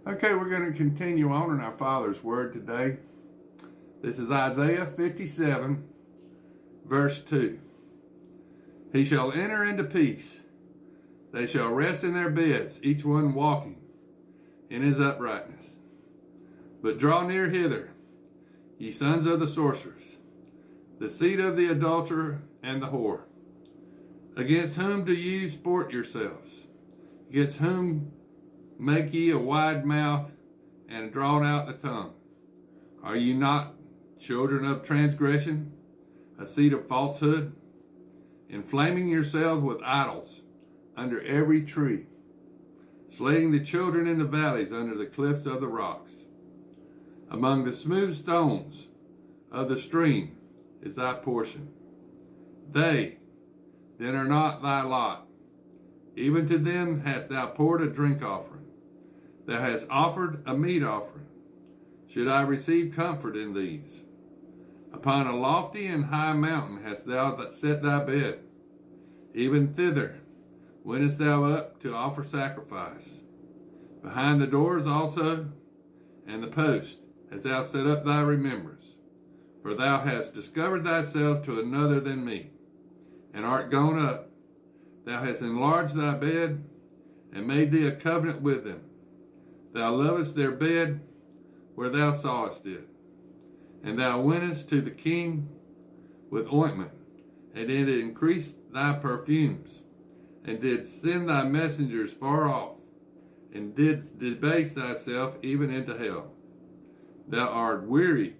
Okay, we're going to continue on in our Father's Word today. This is Isaiah 57, verse 2. He shall enter into peace. They shall rest in their beds, each one walking in his uprightness. But draw near hither, ye sons of the sorcerers, the seed of the adulterer and the whore. Against whom do ye sport yourselves? Against whom make ye a wide mouth and drawn out the tongue? Are ye not children of transgression, a seed of falsehood, inflaming yourselves with idols under every tree, slaying the children in the valleys under the cliffs of the rocks? Among the smooth stones of the stream is thy portion. They then are not thy lot. Even to them hast thou poured a drink offering. Thou hast offered a meat offering. Should I receive comfort in these? Upon a lofty and high mountain hast thou set thy bed. Even thither wentest thou up to offer sacrifice. Behind the doors also and the post hast thou set up thy remembrance. For thou hast discovered thyself to another than me, and art gone up. Thou hast enlarged thy bed, and made thee a covenant with them. Thou lovest their bed where thou sawest it. And thou wentest to the king with ointment, and did increase thy perfumes, and did send thy messengers far off, and did debase thyself even into hell. Thou art weary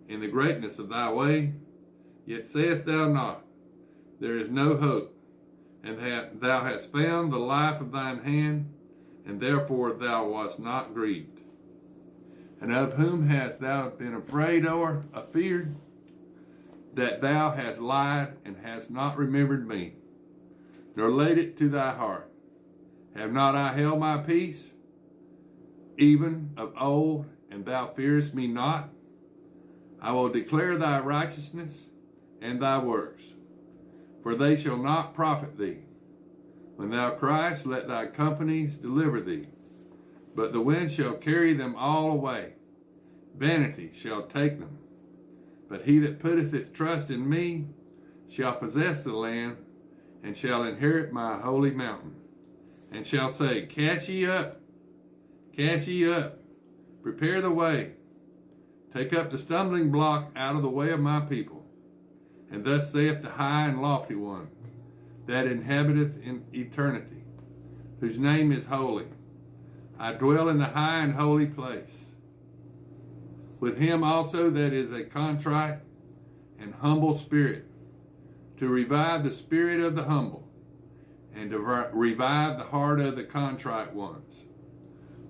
in the greatness of thy way, yet sayest thou not, there is no hope, and that thou hast found the life of thine hand, and therefore thou wast not grieved. And of whom hast thou been afraid or afeared? That thou hast lied and hast not remembered me, nor laid it to thy heart. Have not I held my peace, even of old, and thou fearest me not? I will declare thy righteousness and thy works, for they shall not profit thee. When thou criest, let thy companies deliver thee, but the wind shall carry them all away. Vanity shall take them. But he that putteth his trust in me shall possess the land, and shall inherit my holy mountain, and shall say, cast ye up, prepare the way, take up the stumbling block out of the way of my people. And thus saith the high and lofty one, that inhabiteth in eternity, whose name is holy. I dwell in the high and holy place, with him also that is a contrite and humble spirit, to revive the spirit of the humble, and to revive the heart of the contrite ones.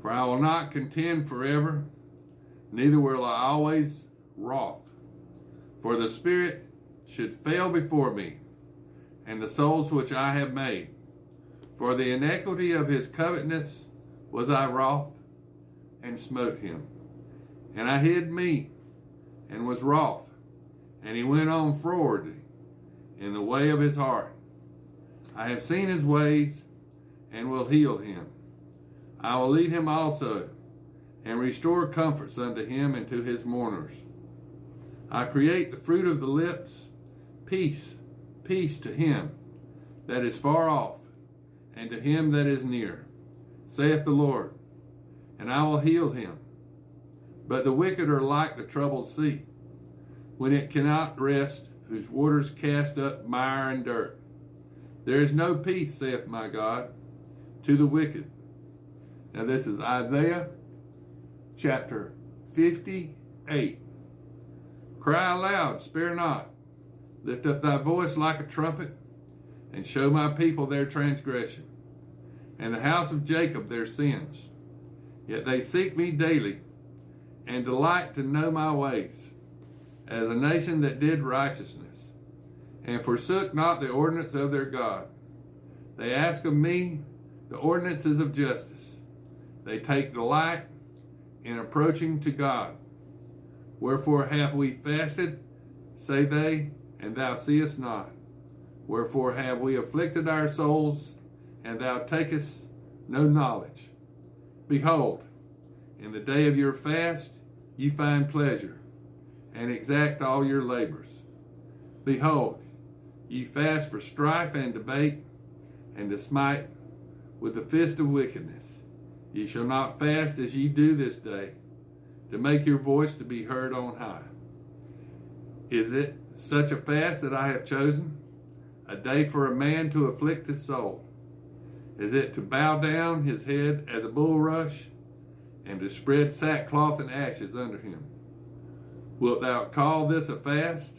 For I will not contend forever, neither will I always wroth. For the spirit should fail before me, and the souls which I have made. For the iniquity of his covetousness was I wroth, and smote him. And I hid me, and was wroth, and he went on frowardly in the way of his heart. I have seen his ways, and will heal him. I will lead him also, and restore comforts unto him and to his mourners. I create the fruit of the lips, peace, peace to him that is far off, and to him that is near, saith the Lord, and I will heal him. But the wicked are like the troubled sea, when it cannot rest, whose waters cast up mire and dirt. There is no peace, saith my God, to the wicked. Now this is Isaiah chapter 58. Cry aloud, spare not. Lift up thy voice like a trumpet, and show my people their transgression, and the house of Jacob their sins. Yet they seek me daily, and delight to know my ways, as a nation that did righteousness, and forsook not the ordinance of their God. They ask of me the ordinances of justice. They take delight in approaching to God. Wherefore have we fasted, say they, and thou seest not? Wherefore have we afflicted our souls, and thou takest no knowledge? Behold, in the day of your fast you find pleasure, and exact all your labors. Behold, ye fast for strife and debate, and to smite with the fist of wickedness. Ye shall not fast as ye do this day, to make your voice to be heard on high. Is it such a fast that I have chosen? A day for a man to afflict his soul? Is it to bow down his head as a bulrush, and to spread sackcloth and ashes under him? Wilt thou call this a fast,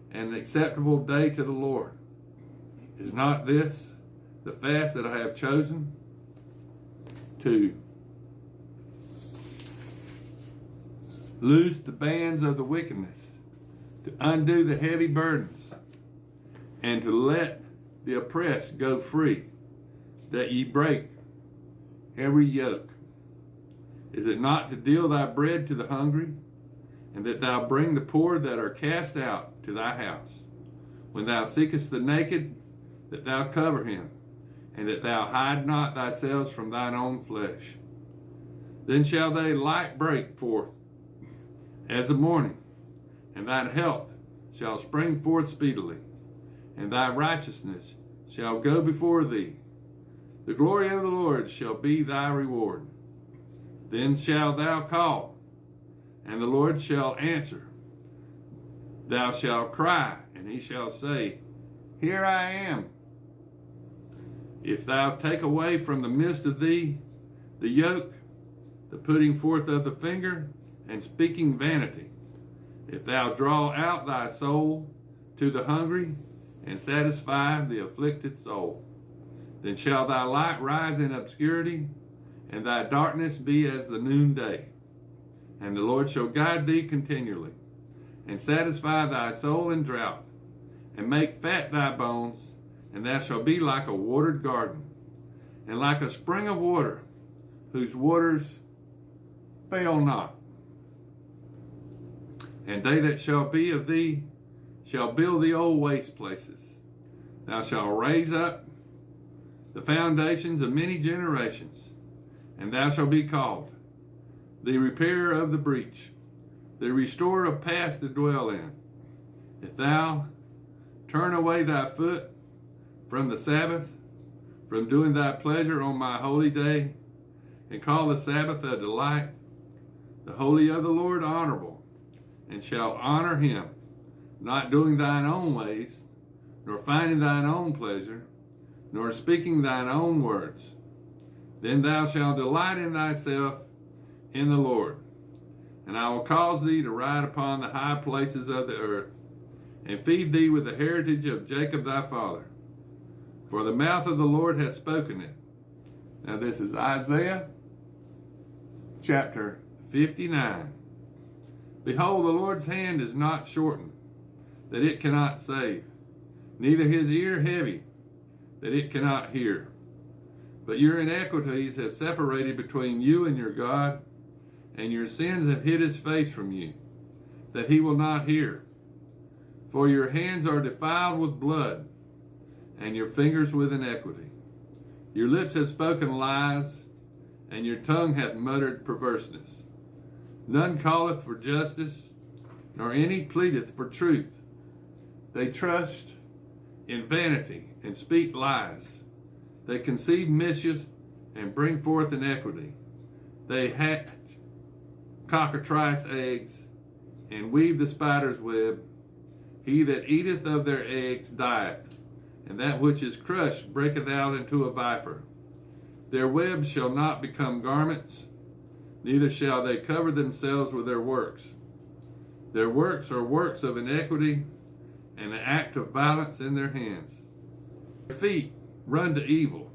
and an acceptable day to the Lord? Is not this the fast that I have chosen? To loose the bands of the wickedness, to undo the heavy burdens, and to let the oppressed go free, that ye break every yoke. Is it not to deal thy bread to the hungry, and that thou bring the poor that are cast out to thy house? When thou seekest the naked, that thou cover him, and that thou hide not thyself from thine own flesh. Then shall thy light break forth as the morning, and thine health shall spring forth speedily, and thy righteousness shall go before thee. The glory of the Lord shall be thy reward. Then shalt thou call, and the Lord shall answer. Thou shalt cry, and he shall say, Here I am. If thou take away from the midst of thee the yoke, the putting forth of the finger, and speaking vanity, if thou draw out thy soul to the hungry, and satisfy the afflicted soul, then shall thy light rise in obscurity, and thy darkness be as the noonday. And the Lord shall guide thee continually, and satisfy thy soul in drought, and make fat thy bones, and thou shalt be like a watered garden, and like a spring of water, whose waters fail not. And they that shall be of thee shall build the old waste places. Thou shalt raise up the foundations of many generations, and thou shalt be called the repairer of the breach, the restorer of paths to dwell in. If thou turn away thy foot from the Sabbath, from doing thy pleasure on my holy day, and call the Sabbath a delight, the holy of the Lord honorable, and shall honor him, not doing thine own ways, nor finding thine own pleasure, nor speaking thine own words, then thou shalt delight in thyself in the Lord. And I will cause thee to ride upon the high places of the earth, and feed thee with the heritage of Jacob thy father. For the mouth of the Lord hath spoken it. Now this is Isaiah chapter 59. Behold, the Lord's hand is not shortened, that it cannot save, neither his ear heavy, that it cannot hear. But your iniquities have separated between you and your God, and your sins have hid his face from you, that he will not hear. For your hands are defiled with blood, and your fingers with iniquity. Your lips have spoken lies, and your tongue hath muttered perverseness. None calleth for justice, nor any pleadeth for truth. They trust in vanity, and speak lies. They conceive mischief, and bring forth iniquity. They hatch cockatrice eggs, and weave the spider's web. He that eateth of their eggs dieth, and that which is crushed breaketh out into a viper. Their webs shall not become garments, neither shall they cover themselves with their works. Their works are works of iniquity, and an act of violence in their hands. Their feet run to evil,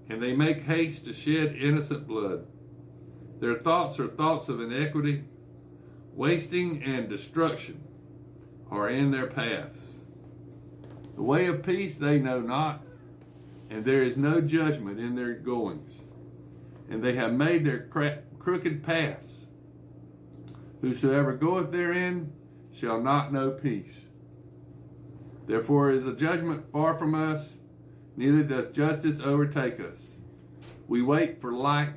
and they make haste to shed innocent blood. Their thoughts are thoughts of iniquity. Wasting and destruction are in their paths. The way of peace they know not, and there is no judgment in their goings. And they have made their crooked paths. Whosoever goeth therein shall not know peace. Therefore is the judgment far from us, neither doth justice overtake us. We wait for light,